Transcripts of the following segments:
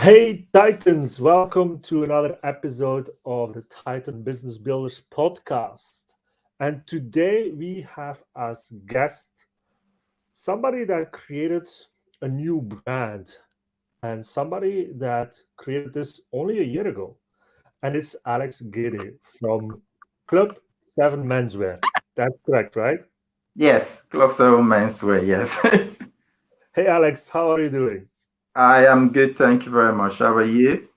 Hey Titans, welcome to another episode of the Titan Business Builders podcast. And today we have as guest somebody that created a new brand and somebody that created this only a year ago. And it's Alex Gede from Club 7 Menswear. That's correct, right? Yes, Colourful Menswear, yes. Hey Alex, how are you doing? I am good, thank you very much. How are you?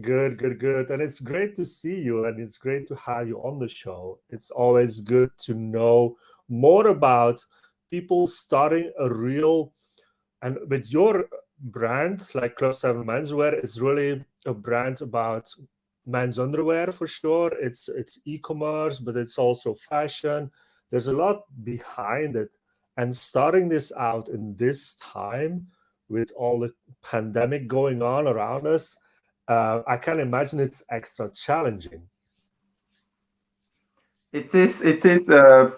Good, good, good. And it's great to see you and it's great to have you on the show. It's always good to know more about people starting a real and with your brand, like Club 7 Menswear, is really a brand about men's underwear for sure. It's e-commerce, but it's also fashion. There's a lot behind it. And starting this out in this time with all the pandemic going on around us, I can imagine it's extra challenging. It is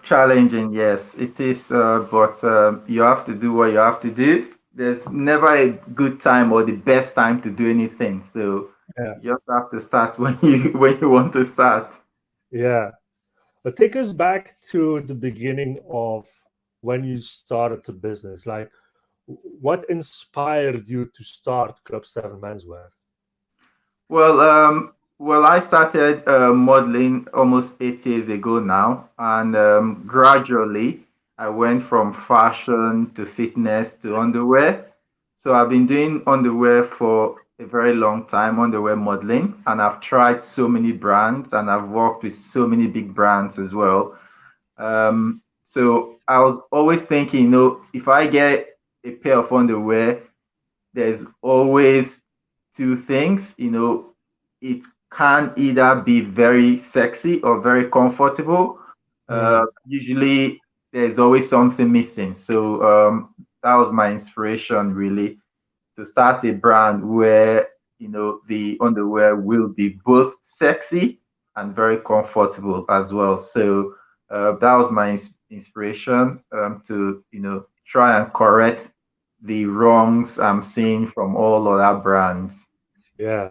challenging, yes. It is, but you have to do what you have to do. There's never a good time or the best time to do anything. So Yeah, you just have to start when you want to start. yeah. But take us back to the beginning of when you started the business. Like, what inspired you to start Club 7 Menswear? Well, I started modeling almost 8 years ago now, and gradually I went from fashion to fitness to underwear. So I've been doing underwear for a very long time, underwear modeling, and I've tried so many brands, and I've worked with so many big brands as well. So I was always thinking, if I get a pair of underwear, there's always two things, it can either be very sexy or very comfortable. Mm, Usually there's always something missing. So that was my inspiration really to start a brand where the underwear will be both sexy and very comfortable as well. So that was my inspiration to try and correct the wrongs I'm seeing from all other brands. yeah,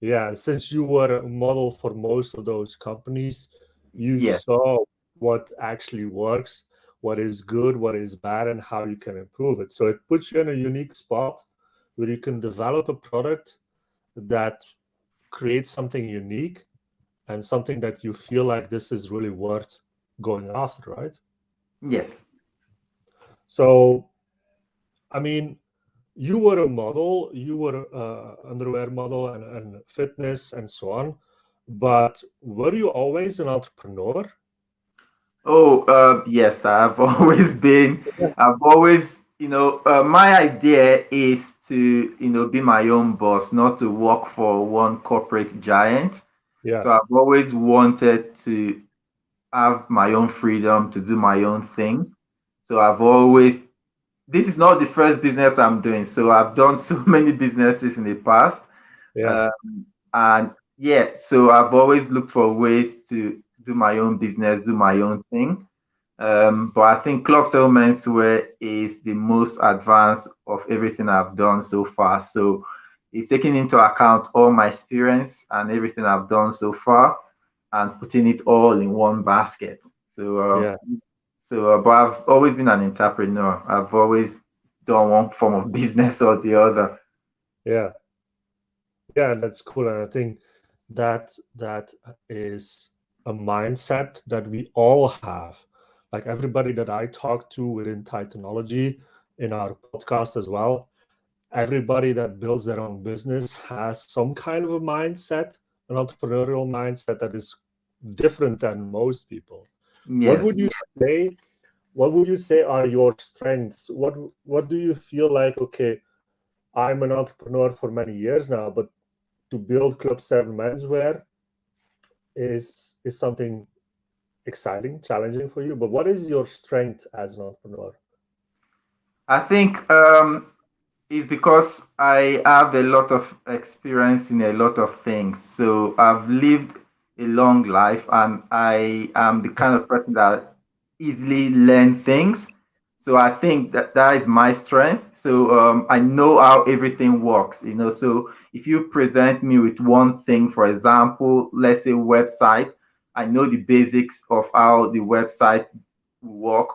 yeah. And since you were a model for most of those companies, you Yes, saw what actually works, what is good, what is bad, and how you can improve it. So it puts you in a unique spot where you can develop a product that creates something unique and something that you feel like this is really worth going after, right? yes. So, I mean, you were a model, you were underwear model and fitness and so on, but were you always an entrepreneur? Oh, yes, I've always been, I've always, my idea is to, be my own boss, not to work for one corporate giant. Yeah, So I've always wanted to have my own freedom to do my own thing. So this is not the first business I'm doing. So I've done so many businesses in the past. yeah, Um, and yeah, so I've always looked for ways to do my own business, do my own thing. But I think Club Settlements Menswear is the most advanced of everything I've done so far. So it's taking into account all my experience and everything I've done so far and putting it all in one basket. So, yeah, but I've always been an entrepreneur. I've always done one form of business or the other. yeah, yeah. That's cool, and I think that is a mindset that we all have. Like everybody that I talk to within Titanology in our podcast as well, everybody that builds their own business has some kind of a mindset, an entrepreneurial mindset that is different than most people. What would Yes. you say? What would you say are your strengths? What do you feel like? Okay, I'm an entrepreneur for many years now, but to build Club 7 Menswear is something exciting, challenging for you. But what is your strength as an entrepreneur? I think it's because I have a lot of experience in a lot of things. So I've lived a long life and I am the kind of person that easily learn things. So I think that is my strength. So I know how everything works, So if you present me with one thing, for example, let's say website, I know the basics of how the website work,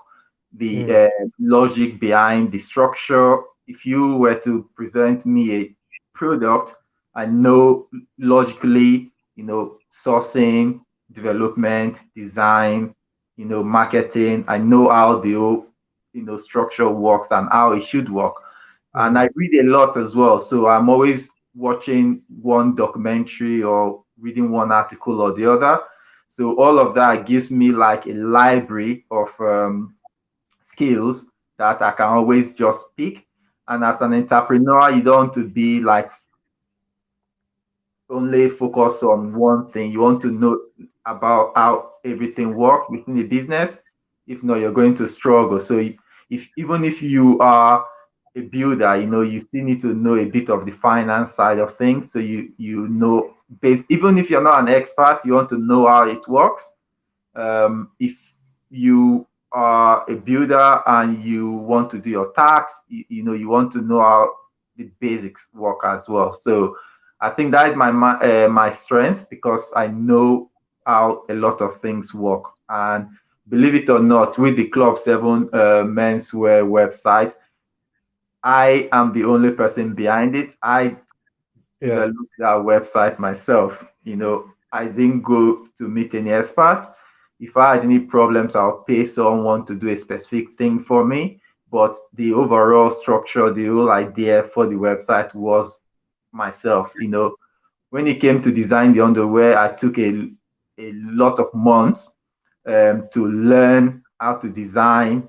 the Mm, logic behind the structure. If you were to present me a product, I know logically, sourcing, development, design, marketing. I know how the whole, structure works and how it should work. And mm, I read a lot as well. So I'm always watching one documentary or reading one article or the other. So all of that gives me like a library of skills that I can always just pick. And as an entrepreneur, you don't want to be like only focus on one thing. You want to know about how everything works within the business. If not, you're going to struggle. So if even if you are a builder, you still need to know a bit of the finance side of things. So even if you're not an expert, you want to know how it works. If you are a builder and you want to do your tax, you want to know how the basics work as well. So I think that is my strength because I know how a lot of things work. And believe it or not, with the Club 7 menswear website, I am the only person behind it. I yeah. developed that website myself. I didn't go to meet any experts. If I had any problems, I'll pay someone to do a specific thing for me. But the overall structure, the whole idea for the website was myself. When it came to design the underwear, I took a lot of months to learn how to design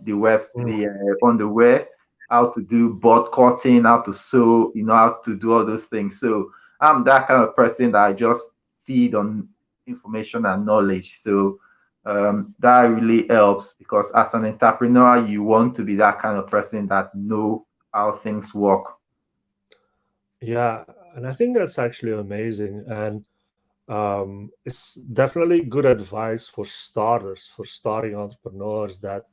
Mm. the underwear, how to do board cutting, how to sew, how to do all those things. So I'm that kind of person that I just feed on information and knowledge. So that really helps because as an entrepreneur, you want to be that kind of person that know how things work. Yeah, and I think that's actually amazing. And it's definitely good advice for starters, for starting entrepreneurs that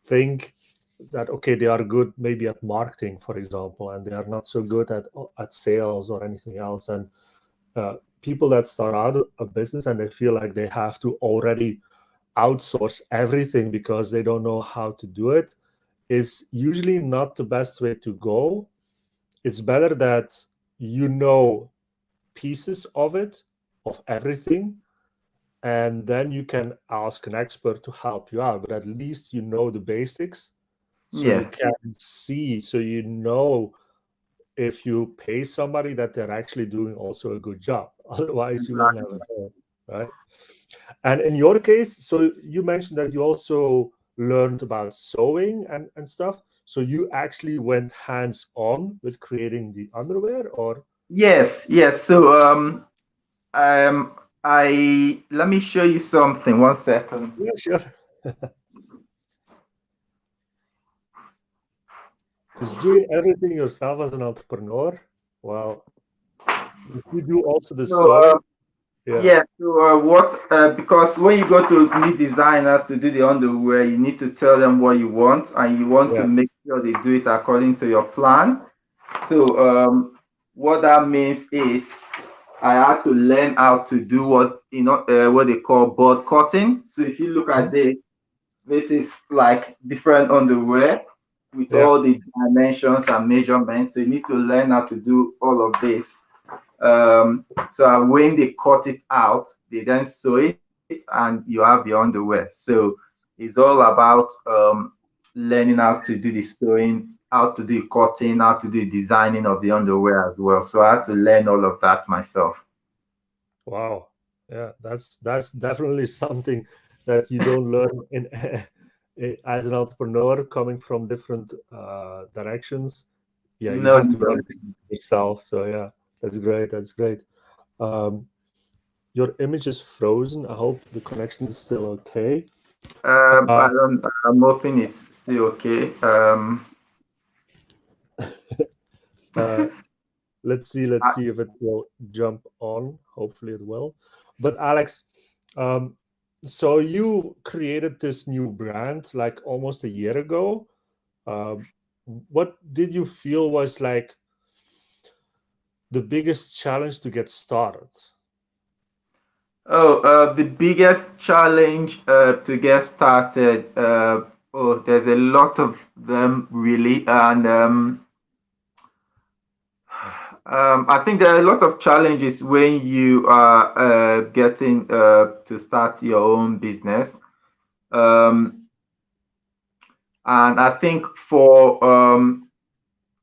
think that okay, they are good maybe at marketing, for example, and they are not so good at sales or anything else. And people that start out a business and they feel like they have to already outsource everything because they don't know how to do it is usually not the best way to go. It's better that you know pieces of it, of everything, and then you can ask an expert to help you out. But at least you know the basics, so you Yes, can see, so you know if you pay somebody that they're actually doing also a good job. Otherwise, you will never exactly. know, right? And in your case, so you mentioned that you also learned about sewing and stuff. So you actually went hands on with creating the underwear, or Yes, yes. So I let me show you something. One second. yeah, sure. Because doing everything yourself as an entrepreneur, well, if you do also the So sewing, yeah, yeah. So what? Because when you go to meet designers to do the underwear, you need to tell them what you want, and you want to yeah, make sure they do it according to your plan. So what that means is I had to learn how to do what they call board cutting. So if you look at mhm, this, this is like different underwear with yeah, all the dimensions and measurements. So you need to learn how to do all of this. So when they cut it out, they then sew it and you have your underwear. So it's all about learning how to do the sewing, how to do cutting, how to do designing of the underwear as well. So I had to learn all of that myself. wow, yeah, that's definitely something that you don't learn in as an entrepreneur coming from different directions. Yeah, you No, have to no. learn this yourself. So yeah, that's great. That's great. Um, your image is frozen. I hope the connection is still okay. I Uh, don't. I'm hoping it's still okay. uh, let's I, see if it will jump on. Hopefully it will. But Alex, um, so you created this new brand like almost a year ago. Uh, what did you feel was like the biggest challenge to get started? Oh, the biggest challenge to get started. Oh, there's a lot of them really, and I think there are a lot of challenges when you are getting to start your own business. Um, and I think for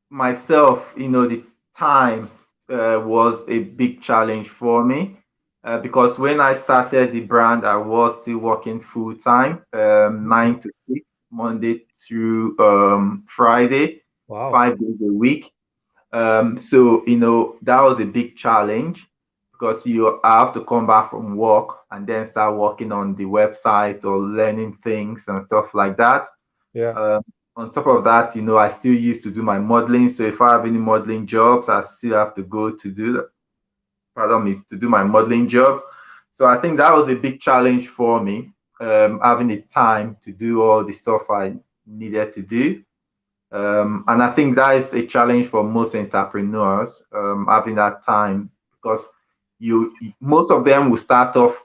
myself, the time was a big challenge for me because when I started the brand, I was still working full time, Mhm. 9 to 6, Monday through Friday, Wow. 5 days a week. So, that was a big challenge because you have to come back from work and then start working on the website or learning things and stuff like that. Yeah. Um, on top of that, I still used to do my modeling. So if I have any modeling jobs, I still have to go to do that. Pardon me, to do my modeling job. So I think that was a big challenge for me, having the time to do all the stuff I needed to do. And I think that is a challenge for most entrepreneurs, having that time because most of them will start off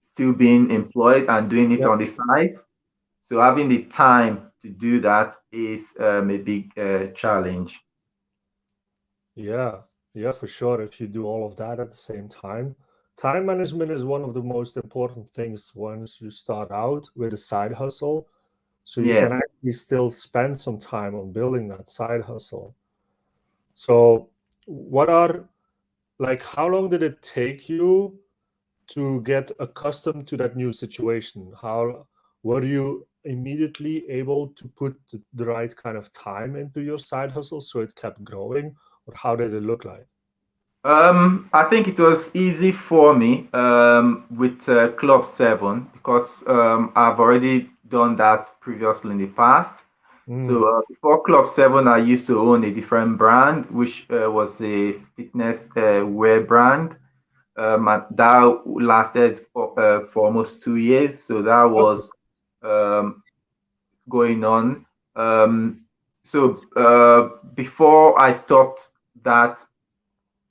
still being employed and doing it Yeah. on the side. So having the time to do that is a big challenge. Yeah. Yeah, for sure. If you do all of that at the same time, time management is one of the most important things once you start out with a side hustle. So you Yeah. can actually still spend some time on building that side hustle. So, what are like, how long did it take you to get accustomed to that new situation? How were you immediately able to put the right kind of time into your side hustle so it kept growing, or how did it look like? I think it was easy for me with Club 7 because I've already done that previously in the past. So Mm, before Club 7, I used to own a different brand, which was a fitness wear brand. And that lasted for almost 2 years. So that okay. was um, going on. So before I stopped that,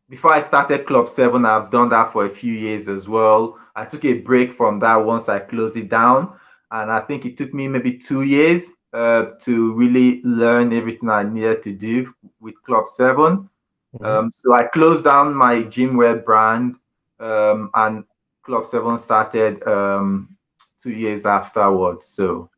before I started Club 7, I've done that for a few years as well. I took a break from that once I closed it down. And I think it took me maybe 2 years to really learn everything I needed to do with Club 7. Mhm. So I closed down my gymwear brand, and Club 7 started 2 years afterwards. So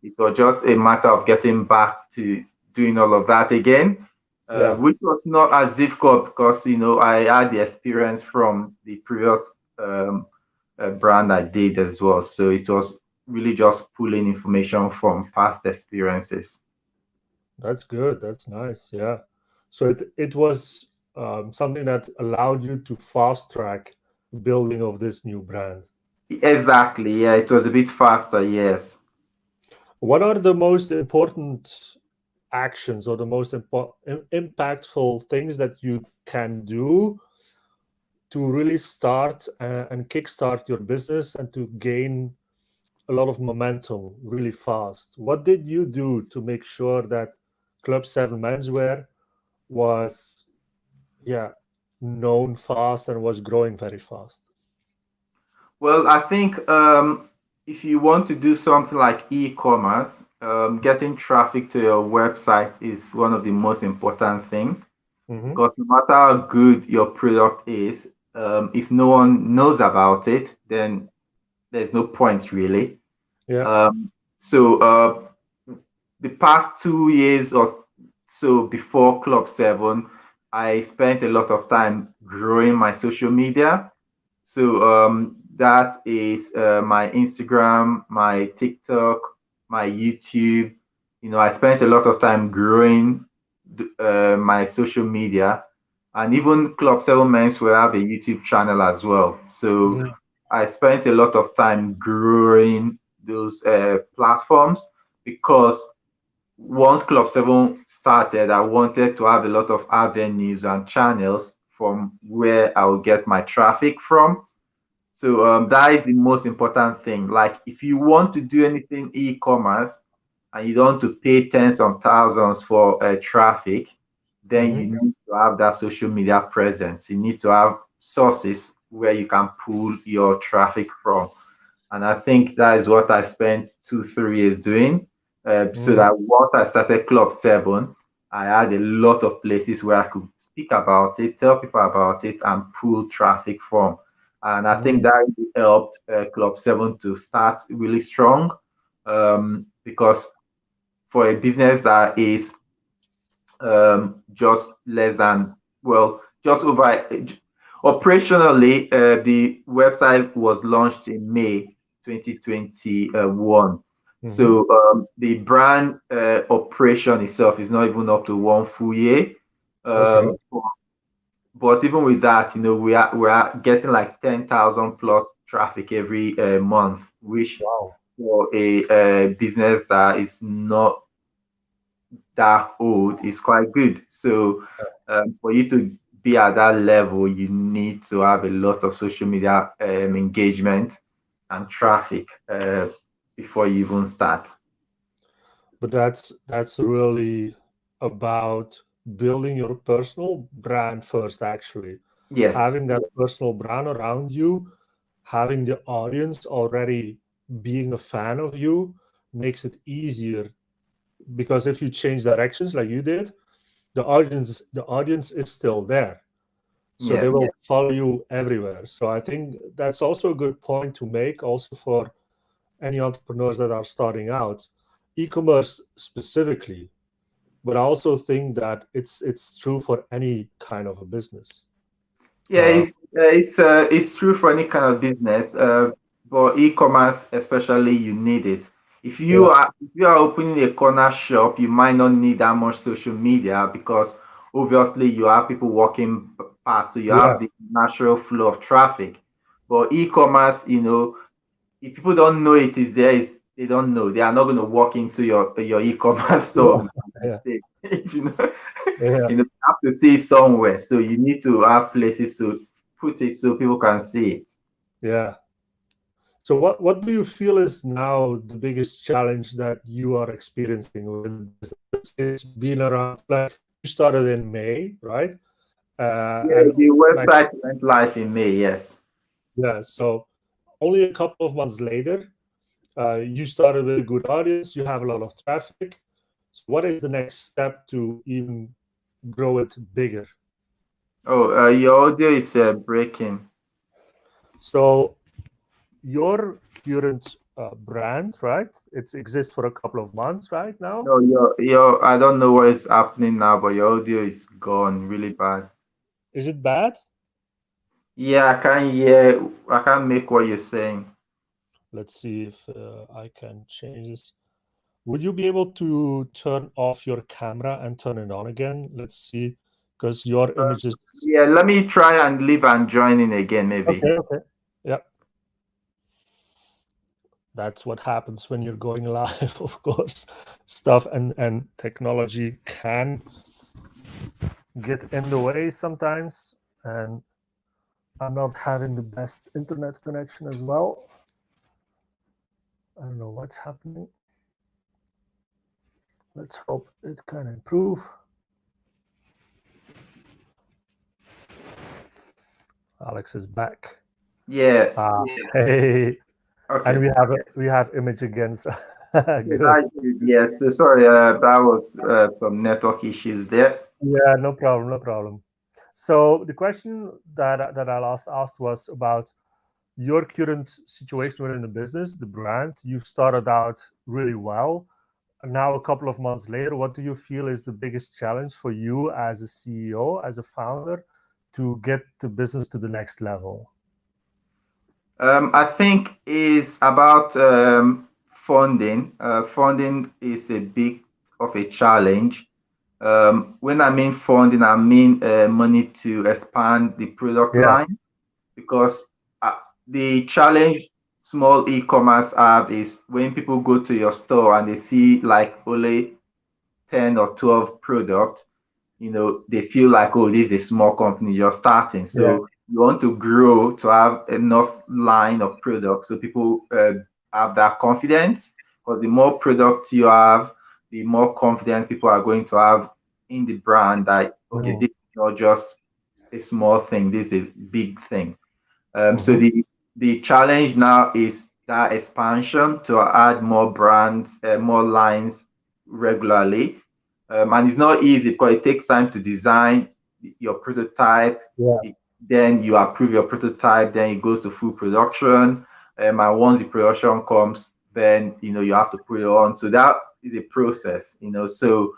it was just a matter of getting back to doing all of that again, Yeah, which was not as difficult because I had the experience from the previous brand I did as well. So it was really just pulling information from past experiences. that's good. That's nice. Yeah. So it was something that allowed you to fast track building of this new brand. Exactly. Yeah, it was a bit faster. Yes. What are the most important actions or the most impactful things that you can do to really start and kickstart your business and to gain a lot of momentum really fast? What did you do to make sure that Club 7 Menswear was, yeah, known fast and was growing very fast? Well, I think if you want to do something like e-commerce, getting traffic to your website is one of the most important things Hmm. because no matter how good your product is, if no one knows about it, then there's no point really. Yeah. So the past 2 years or so before Club 7, I spent a lot of time growing my social media. So that is my Instagram, my TikTok, my YouTube. I spent a lot of time growing my social media, and even Club 7 Men's will have a YouTube channel as well. So Mhm. I spent a lot of time growing those platforms because once Club 7 started, I wanted to have a lot of avenues and channels from where I would get my traffic from. So that is the most important thing. Like if you want to do anything e-commerce, and you don't want to pay tens of thousands for traffic, then Hmm. you need to have that social media presence. You need to have sources where you can pull your traffic from. And I think that is what I spent 2, 3 years doing. So Mm. that once I started Club 7, I had a lot of places where I could speak about it, tell people about it, and pull traffic from. And I think Mm. that really helped Club 7 to start really strong, because for a business that is just less than, well, just over operationally, the website was launched in May 2021. Hmm. So the brand operation itself is not even up to 1 full year. Okay. But even with that, we are getting like 10,000 plus traffic every month, which Wow. for a business that is not that old is quite good. So for you to be at that level, you need to have a lot of social media engagement and traffic before you even start. But that's really about building your personal brand first, actually. Yes, Having that personal brand around you, having the audience already being a fan of you makes it easier, because if you change directions like you did, the audience is still there. So they yeah, will follow you everywhere. So I think that's also a good point to make also for any entrepreneurs that are starting out, e-commerce specifically. But I also think that it's true for any kind of a business. yeah. Uh, It's true for any kind of business, but e-commerce especially, you need it. yeah, If you are opening a corner shop, you might not need that much social media because obviously you have people walking past, so you yeah, have the natural flow of traffic. But e-commerce, if people don't know it is there, they don't know. They are not going to walk into your e-commerce store. yeah, You know, yeah, you have to see it somewhere. So you need to have places to put it so people can see it. yeah. So what do you feel is now the biggest challenge that you are experiencing within the business? Let's say it's been around, like you started in May, right? Yeah, And the like, website went live in May. Yes. yeah, so only a couple of months later, you started with a good audience, you have a lot of traffic. So what is the next step to even grow it bigger? Oh, your audio is breaking. So your current brand, right? It exists for a couple of months right now. No, your I don't know what is happening now, but your audio is gone really bad. Is it bad? Yeah, I can't hear. I can't make what you're saying. Let's see if I can change this. Would you be able to turn off your camera and turn it on again? Let's see, because your image is Yeah, let me try and leave and join in again, maybe. okay. Okay. Yeah, that's what happens when you're going live. Of course, stuff and technology can get in the way sometimes, and I'm not having the best internet connection as well. I don't know what's happening. Let's hope it can improve. Alex is back. Yeah. Hey, and Okay. we have image again. So So good. yes. So sorry. That was some network issues there. Yeah, no problem, no problem. So the question that I last asked was about your current situation within the business, the brand. You've started out really well. Now, a couple of months later, what do you feel is the biggest challenge for you as a CEO, as a founder, to get the business to the next level? I think is about funding. Funding is a big of a challenge. When I mean funding, I mean money to expand the product Yeah, line, because uh, the challenge small e-commerce have is when people go to your store and they see like only 10 or 12 products, they feel like, oh, this is a small company, you're starting. yeah, So you want to grow to have enough line of products so people have that confidence. because the more products you have, the more confidence people are going to have in the brand that, okay, Mm. this is not just a small thing, this is a big thing. So Mhm. the challenge now is that expansion to add more brands, more lines regularly. And it's not easy because it takes time to design your prototype. Yeah. Then you approve your prototype, then it goes to full production. And once the production comes, then you have to put it on. So that is a process. So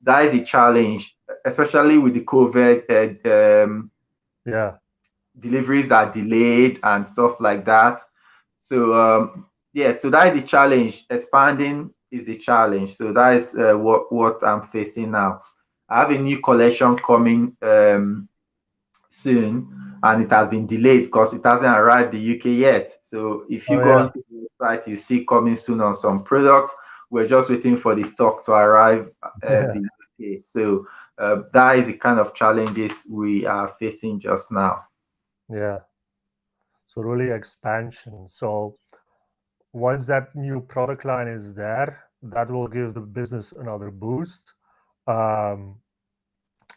that is the challenge, especially with the COVID. Yeah. Deliveries are delayed and stuff like that. So yeah, so that is the challenge. Expanding is the challenge. So that is what I'm facing now. I have a new collection coming soon, and it has been delayed because it hasn't arrived the UK yet. So if Oh you go yeah. on the website, you see coming soon on some products. We're just waiting for the stock to arrive Yeah. the UK. So that is the kind of challenges we are facing just now. Yeah. So really expansion. So once that new product line is there, that will give the business another boost. Um,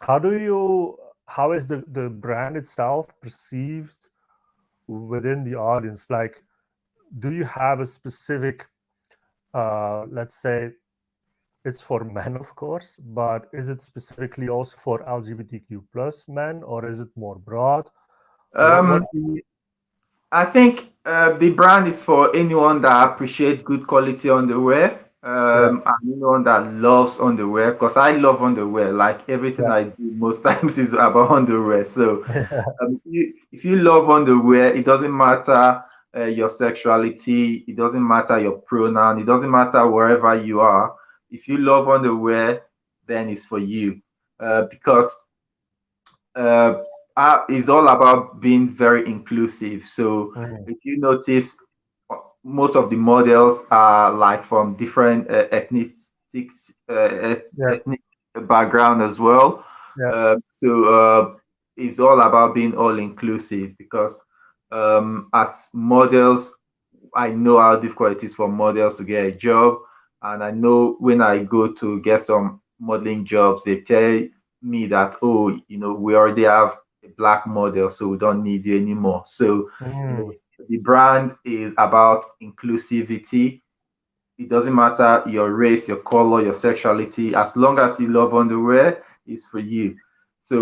how do you? How is the brand itself perceived within the audience? Like, do you have a specific, let's say, it's for men, of course, but is it specifically also for LGBTQ plus men, or is it more broad? What Um, do you? I think the brand is for anyone that appreciates good quality underwear, Yeah. and anyone that loves underwear. Because I love underwear. Like everything Yeah. I do, most times is about underwear. So if you love underwear, it doesn't matter your sexuality, it doesn't matter your pronoun, it doesn't matter wherever you are. If you love underwear, then it's for you. Because uh, is all about being very inclusive. So Mhm. if you notice, most of the models are like from different Yeah. ethnic background as well. Yeah. So it's all about being all inclusive because as models, I know how difficult it is for models to get a job. And I know when I go to get some modeling jobs, they tell me that, oh, we already have a black model, so we don't need you anymore. So, Mm. the brand is about inclusivity. It doesn't matter your race, your color, your sexuality. As long as you love underwear, it's for you. So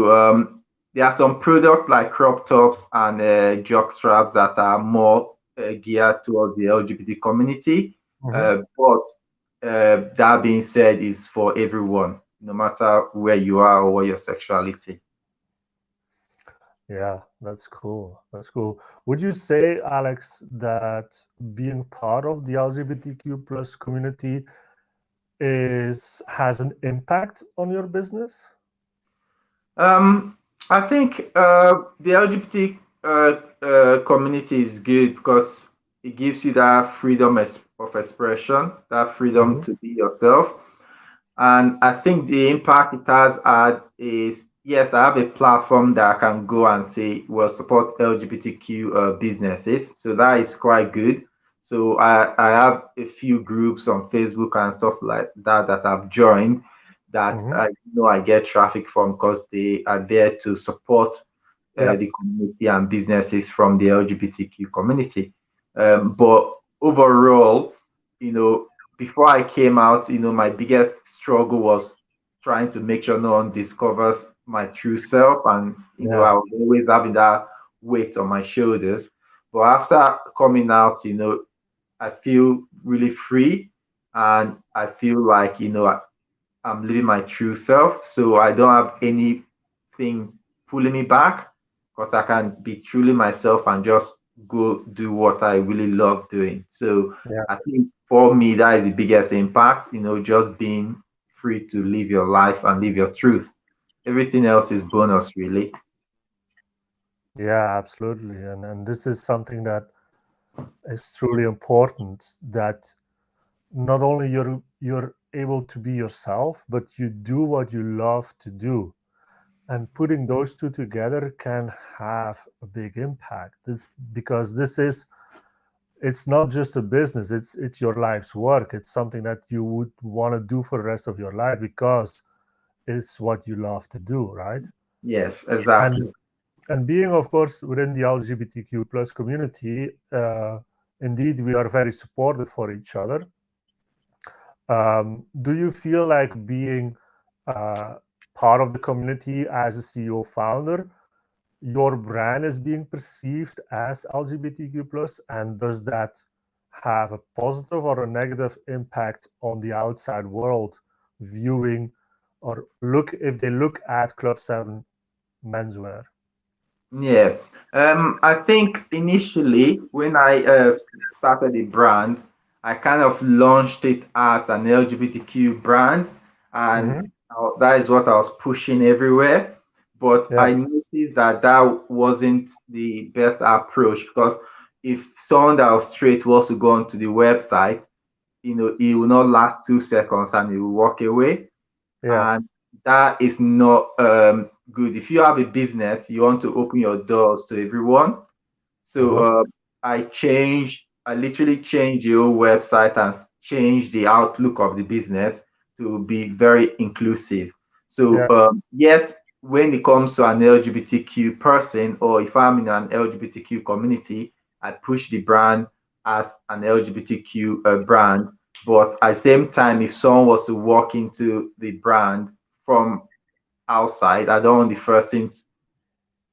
there are some products like crop tops and jock straps that are more geared towards the LGBT community. Mhm. But that being said, is for everyone, no matter where you are or what your sexuality. Yeah, that's cool. That's cool. Would you say, Alex, that being part of the LGBTQ plus community is has an impact on your business? Um, I think the LGBT community is good because it gives you that freedom of expression, that freedom Mhm. to be yourself. And I think the impact it has had is, yes, I have a platform that I can go and say, well, support LGBTQ businesses. So that is quite good. So I have a few groups on Facebook and stuff like that that I've joined that Mhm. I know I get traffic from because they are there to support Yeah. the community and businesses from the LGBTQ community. But overall, you know, before I came out, my biggest struggle was trying to make sure no one discovers my true self. And, I Yeah. was always having that weight on my shoulders. But after coming out, I feel really free and I feel like, I'm living my true self. So I don't have anything pulling me back because I can be truly myself and just go do what I really love doing. So Yeah. I think for me, that is the biggest impact, just being free to live your life and live your truth. Everything else is bonus, really. Yeah, absolutely. And this is something that is truly important, that not only you're able to be yourself, but you do what you love to do. And putting those two together can have a big impact. This because this is it's not just a business, it's your life's work. It's something that you would want to do for the rest of your life because it's what you love to do, right? Yes, exactly. and and being, of course, within the LGBTQ plus community, indeed we are very supportive for each other. Do you feel like being uh, part of the community as a CEO founder, your brand is being perceived as LGBTQ plus, and does that have a positive or a negative impact on the outside world viewing, or look, if they look at Club 7 menswear? Yeah. I think initially when I started the brand, I kind of launched it as an LGBTQ brand, and Mm-hmm. that is what I was pushing everywhere. But Yeah, I noticed that that wasn't the best approach, because if someone that was straight was to go onto the website, it will not last 2 seconds and it will walk away, yeah, and that is not good. If you have a business, you want to open your doors to everyone. So uh-huh, I literally changed the whole website and changed the outlook of the business to be very inclusive. So yeah, yes, when it comes to an LGBTQ person, or if I'm in an LGBTQ community, I push the brand as an LGBTQ brand. But at the same time, if someone was to walk into the brand from outside, I don't want the first thing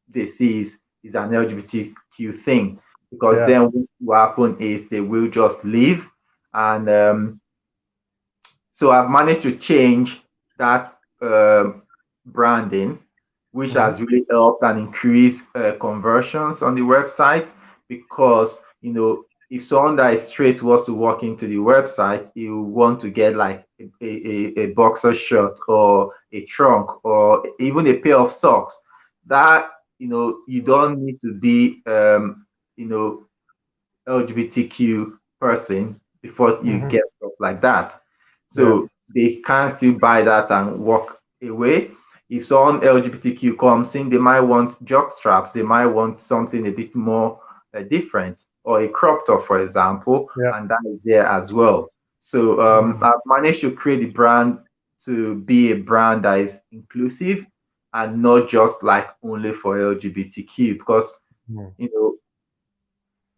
they see is an LGBTQ thing, because yeah, then what will happen is they will just leave. And so I've managed to change that branding, which mm-hmm, has really helped and increased conversions on the website. Because if someone that is straight was to walk into the website, you want to get like a boxer shirt or a trunk or even a pair of socks. That you don't need to be you know LGBTQ person before you mm-hmm, get stuff like that. yeah, So they can still buy that and walk away. If someone LGBTQ comes in, they might want jock straps, they might want something a bit more different, or a crop top, for example, yeah, and that is there as well. So mm, I've managed to create the brand to be a brand that is inclusive and not just like only for LGBTQ, because mm, you know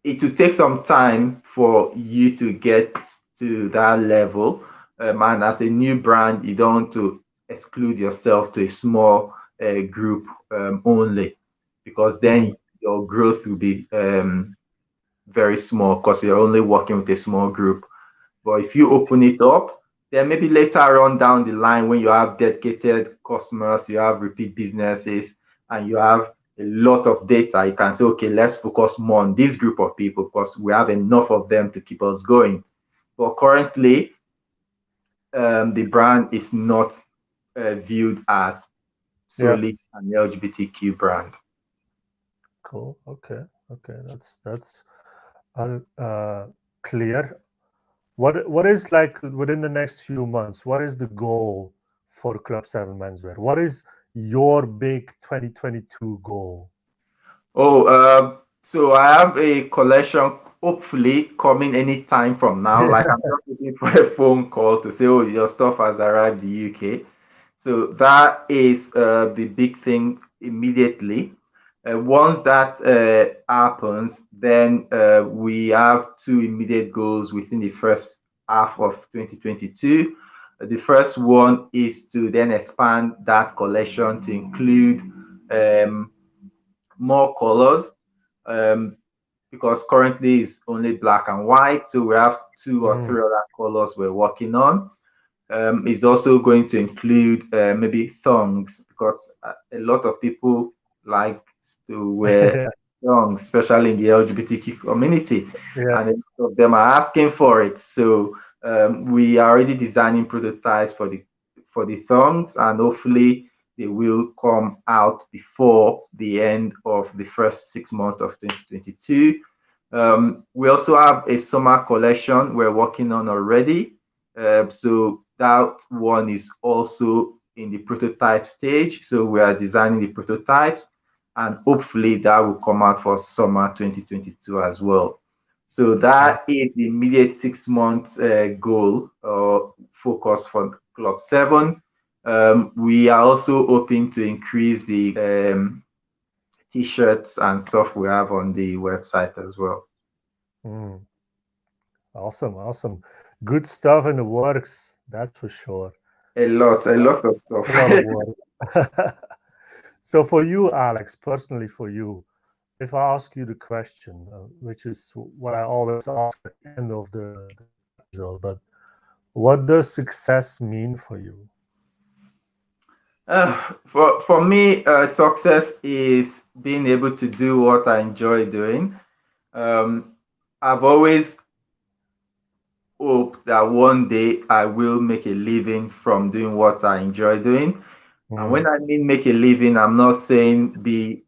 it will take some time for you to get to that level. And as a new brand, you don't want to exclude yourself to a small group only, because mm, then your growth will be very small, because you're only working with a small group. But if you open it up, then maybe later on down the line, when you have dedicated customers, you have repeat businesses, and you have a lot of data, you can say, okay, let's focus more on this group of people because we have enough of them to keep us going. But currently, the brand is not viewed as yeah. solely an LGBTQ brand. Cool. Okay. Okay. That's clear. What is, like, within the next few months? What is the goal for Club 7 Menswear? What is your big 2022 goal? Oh, so I have a collection hopefully coming anytime from now. Like I'm just looking for a phone call to say, oh, your stuff has arrived in the UK. So that is the big thing immediately. Once that happens, then we have two immediate goals within the first half of 2022. The first one is to then expand that collection to include um, more colors, um, because currently it's only black and white. So we have two or Mm, three other colors we're working on. It's also going to include maybe thongs, because a lot of people like to wear yeah, thongs, especially in the LGBTQ community, yeah, and a lot of them are asking for it. So we are already designing prototypes for the thongs, and hopefully they will come out before the end of the first 6 months of 2022. We also have a summer collection we're working on already. So that one is also in the prototype stage. So we are designing the prototypes, and hopefully that will come out for summer 2022 as well. So that is the immediate 6 months goal or focus for Club 7. We are also hoping to increase the t-shirts and stuff we have on the website as well. Mm. Awesome, awesome. Good stuff in the works, that's for sure. A lot of stuff. A lot of work. So for you, Alex, personally for you, if I ask you the question, which is what I always ask at the end of the episode, but what does success mean for you? For me, success is being able to do what I enjoy doing. I've always hoped that one day I will make a living from doing what I enjoy doing. And when Mm. I mean make a living, I'm not saying be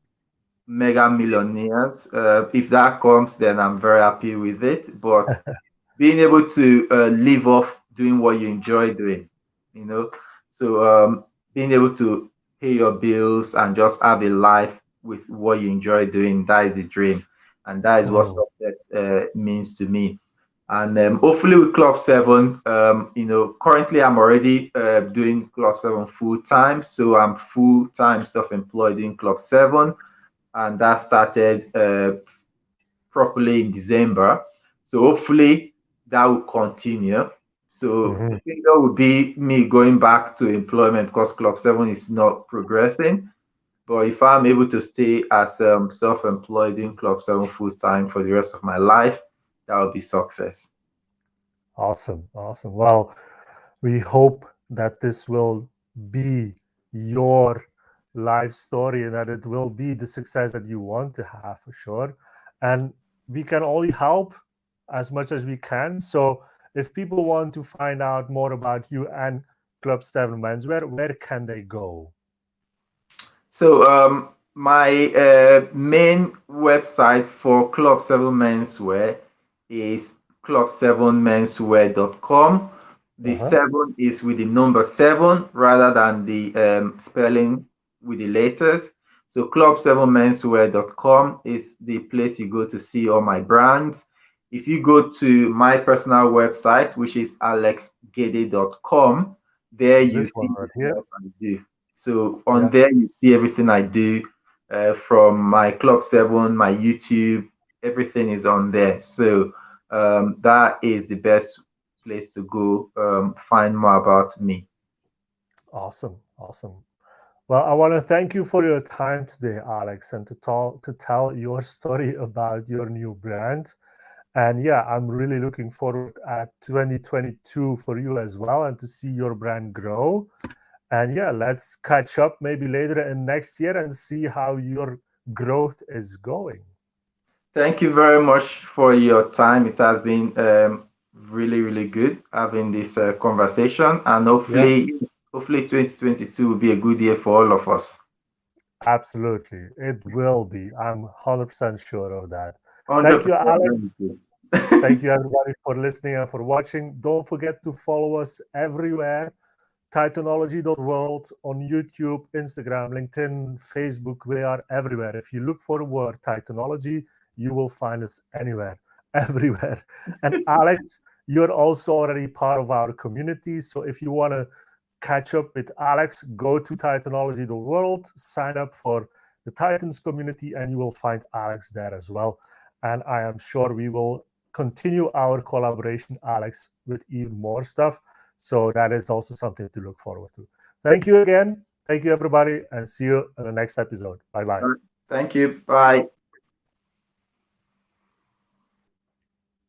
mega millionaires. If that comes, then I'm very happy with it. But being able to live off doing what you enjoy doing, you know. So being able to pay your bills and just have a life with what you enjoy doing, that is the dream, and that is what Mm. success means to me. And hopefully with Club 7, currently I'm already doing Club 7 full time, so I'm full time self-employed in Club 7, and that started properly in December. So hopefully that will continue. So Mhm. failure would be me going back to employment because Club 7 is not progressing. But if I'm able to stay as self-employed in Club 7 full time for the rest of my life, that would be success. Awesome, awesome. Well, we hope that this will be your life story and that it will be the success that you want to have for sure. And we can only help as much as we can. So if people want to find out more about you and Club 7 Menswear, where can they go? So my main website for Club 7 Menswear is club7menswear.com. The Uh-huh. 7 is with the number 7 rather than the spelling with the letters. So club7menswear.com is the place you go to see all my brands. If you go to my personal website, which is alexgede.com, there Is you this see one right everything here? else I do. So on Yeah. there, you see everything I do from my Club 7, my YouTube, everything is on there. So that is the best place to go find more about me. Awesome. Awesome. Well, I want to thank you for your time today, Alex, and to tell your story about your new brand. And yeah, I'm really looking forward at 2022 for you as well and to see your brand grow. And yeah, let's catch up maybe later in next year and see how your growth is going. Thank you very much for your time. It has been really, really good having this conversation, and Yeah, hopefully 2022 will be a good year for all of us. absolutely. It will be. I'm 100% sure of that. Thank you, 100% Alex. agree with Thank you. you, everybody, for listening and for watching. Don't forget to follow us everywhere. Titanology.world on YouTube, Instagram, LinkedIn, Facebook. We are everywhere. If you look for the word Titanology, you will find us anywhere, everywhere. And Alex, you're also already part of our community. So if you want to catch up with Alex, go to Titanology.world, sign up for the Titans community, and you will find Alex there as well. And I am sure we will continue our collaboration, Alex, with even more stuff. So that is also something to look forward to. Thank you again. Thank you, everybody, and see you in the next episode. Bye bye. Thank you. Bye.